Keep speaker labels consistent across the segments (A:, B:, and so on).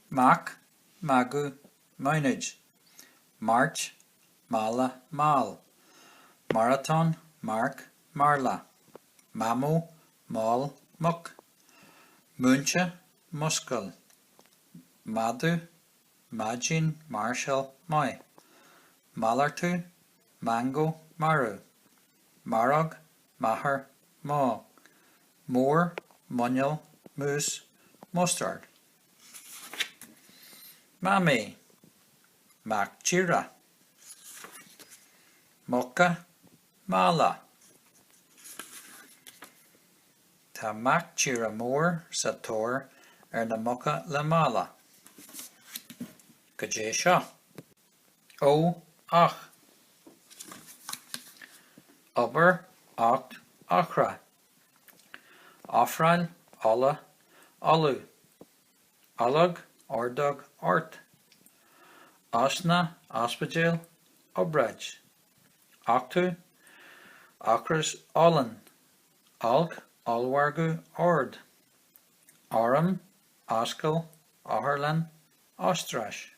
A: Mac, magu, mainage. March, mala, mal. Marathon, mark, marla. Mamu, mal, muck. Muncha, muskel. Madu, majin, marshal, mai. Malartu, mango, maru. Marog, mahar, ma. Moor, munyal, moose, mustard. Mami, makchira. Mokka, mala. Tá makchira mór sa tóir na mokka le mala. Go dé seo. Ó, ach. Obair, ocht, ochra. Offrail, olla, ollu. Ollag, ordog, ort. Osna, ospidéal, obraj. Octu, ochras, ollan. Olg, olwargu, ord. Oram, oscail, oherlan, ostrash.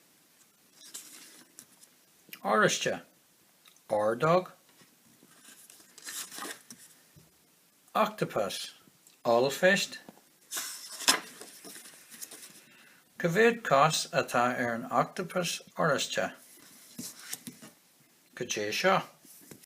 A: Oriste, ordog. Octopus, oilfist. Cavéad cos atá ar an octopus oriste. Go dté seo.